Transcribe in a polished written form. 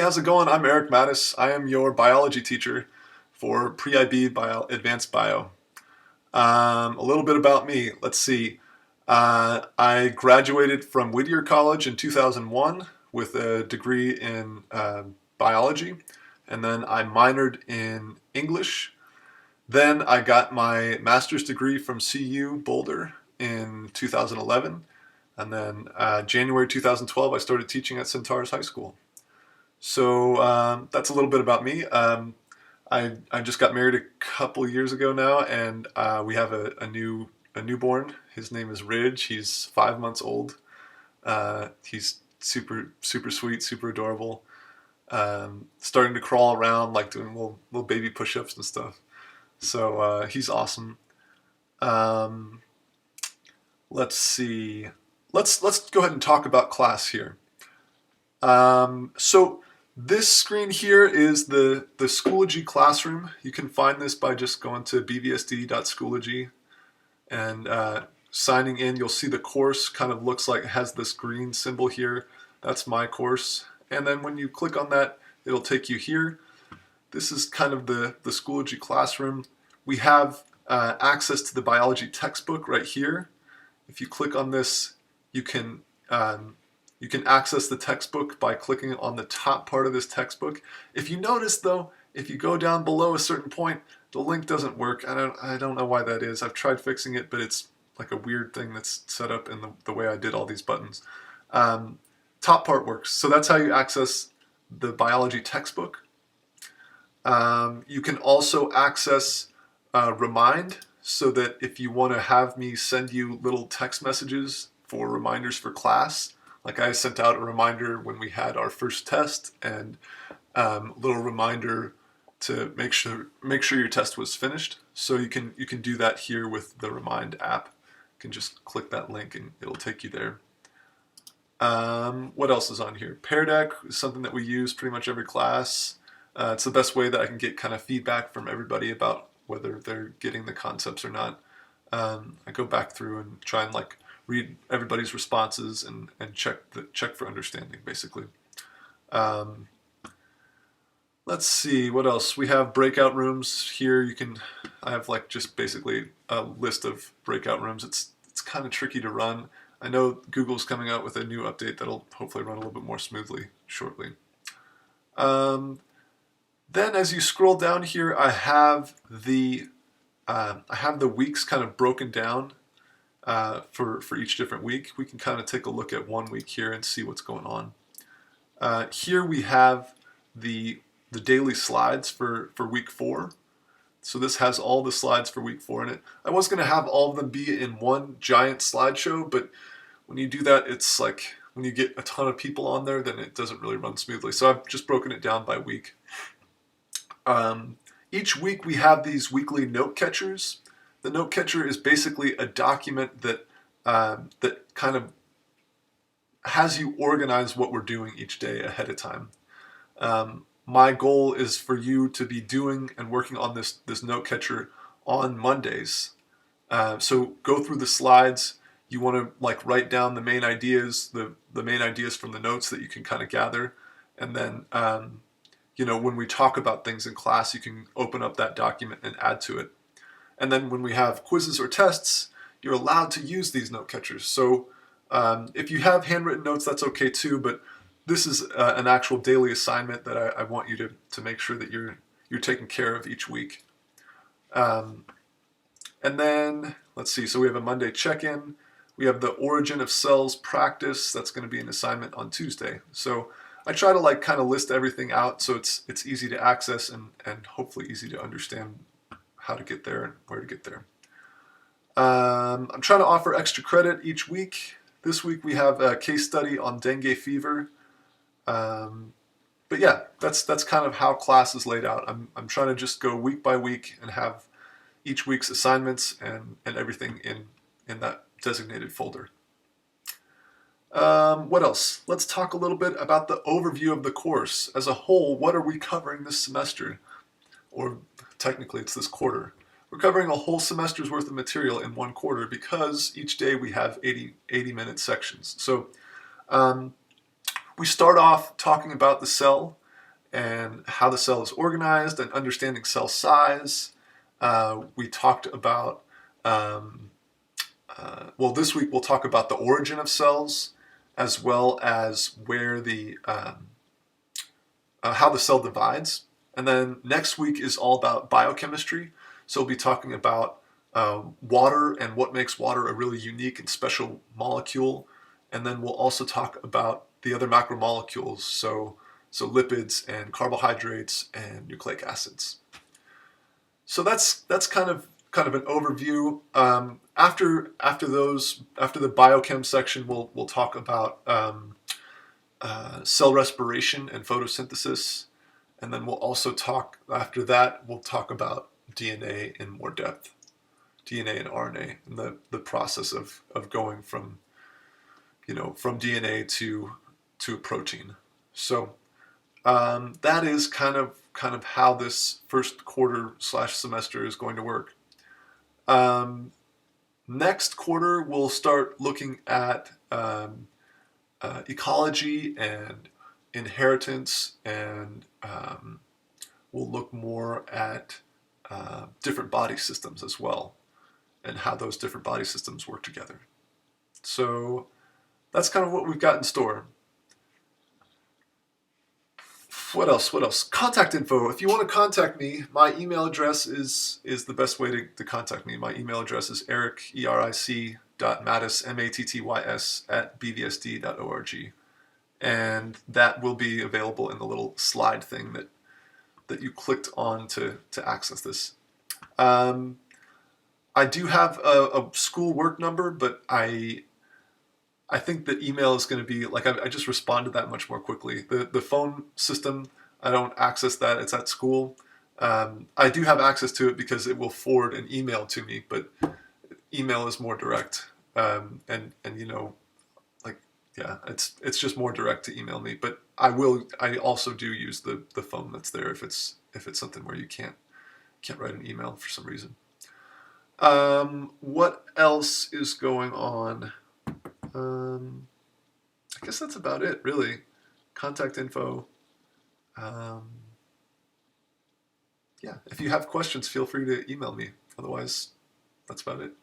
how's it going? I'm Eric Mattis. I am your biology teacher for PIB Bio Advanced Bio. A little bit about me. Let's see. I graduated from Whittier College in 2001 with a degree in biology, and then I minored in English. Then I got my master's degree from CU Boulder in 2011, and then January 2012 I started teaching at Centaurus High School. So that's a little bit about me. I just got married a couple years ago now, and we have a newborn. His name is Ridge. He's 5 months old. He's super sweet, super adorable. Starting to crawl around, like doing little baby push-ups and stuff. So he's awesome. Let's see. Let's go ahead and talk about class here. So this screen here is the Schoology classroom. You can find this by just going to bvsd.schoology and signing in. You'll see the course kind of looks like it has this green symbol here. That's my course. And then when you click on that, it'll take you here. This is kind of the Schoology classroom. We have access to the biology textbook right here. If you click on this, you can access the textbook by clicking on the top part of this textbook. If you notice though, if you go down below a certain point, the link doesn't work. I don't know why that is. I've tried fixing it, but it's like a weird thing that's set up in the way I did all these buttons. Top part works. So that's how you access the biology textbook. You can also access Remind, so that if you want to have me send you little text messages for reminders for class, like I sent out a reminder when we had our first test, and a little reminder to make sure your test was finished. So you can do that here with the Remind app. You can just click that link and it'll take you there. What else is on here? Pear Deck is something that we use pretty much every class. It's the best way that I can get kind of feedback from everybody about whether they're getting the concepts or not. I go back through and try and read everybody's responses and check for understanding, basically. Let's see what else. We have breakout rooms here. I have just basically a list of breakout rooms. It's kind of tricky to run. I know Google's coming out with a new update that'll hopefully run a little bit more smoothly shortly. Then as you scroll down here, I have the weeks kind of broken down for each different week. We can kind of take a look at one week here and see what's going on. Here we have the daily slides for week 4. So this has all the slides for week 4 in it. I was going to have all of them be in one giant slideshow, but when you do that, it's like when you get a ton of people on there, then it doesn't really run smoothly. So I've just broken it down by week. Each week we have these weekly note catchers. The note catcher is basically a document that kind of has you organize what we're doing each day ahead of time. My goal is for you to be doing and working on this note catcher on Mondays. So go through the slides. You want to write down the main ideas, the main ideas from the notes that you can kind of gather, and then when we talk about things in class, you can open up that document and add to it. And then when we have quizzes or tests, you're allowed to use these note catchers. So if you have handwritten notes, that's okay too, but this is an actual daily assignment that I want you to make sure that you're taking care of each week. And then, let's see, so we have a Monday check-in. We have the origin of cells practice. That's going to be an assignment on Tuesday. So I try to kind of list everything out so it's easy to access and hopefully easy to understand how to get there and where to get there. I'm trying to offer extra credit each week. This week we have a case study on dengue fever. But yeah, that's kind of how class is laid out. I'm trying to just go week by week and have each week's assignments and everything in that designated folder. What else? Let's talk a little bit about the overview of the course. As a whole, what are we covering this semester? Or technically it's this quarter. We're covering a whole semester's worth of material in one quarter because each day we have 80-minute sections. So we start off talking about the cell. and how the cell is organized and understanding cell size. We talked about, well, this week we'll talk about the origin of cells, as well as where how the cell divides. And then next week is all about biochemistry. So we'll be talking about water and what makes water a really unique and special molecule. And then we'll also talk about the other macromolecules, so lipids and carbohydrates and nucleic acids. So that's kind of an overview. After the biochem section, we'll talk about cell respiration and photosynthesis, and then we'll also talk after that. We'll talk about DNA in more depth, DNA and RNA, and the process of going from DNA to a protein. So that is kind of how this first quarter / semester is going to work. Next quarter, we'll start looking at ecology and inheritance, and we'll look more at different body systems as well, and how those different body systems work together. So that's kind of what we've got in store. What else? Contact info. If you want to contact me, my email address is the best way to contact me. My email address is eric.mattys, Mattys, @bvsd.org. And that will be available in the little slide thing that you clicked on to access this. I do have a school work number, but I think the email is going to be, like, I just responded that much more quickly. The phone system, I don't access that. It's at school. I do have access to it because it will forward an email to me, but email is more direct. And it's just more direct to email me. But I also do use the phone that's there if it's something where you can't write an email for some reason. What else is going on? I guess that's about it, really. Contact info. Yeah, if you have questions, feel free to email me. Otherwise, that's about it.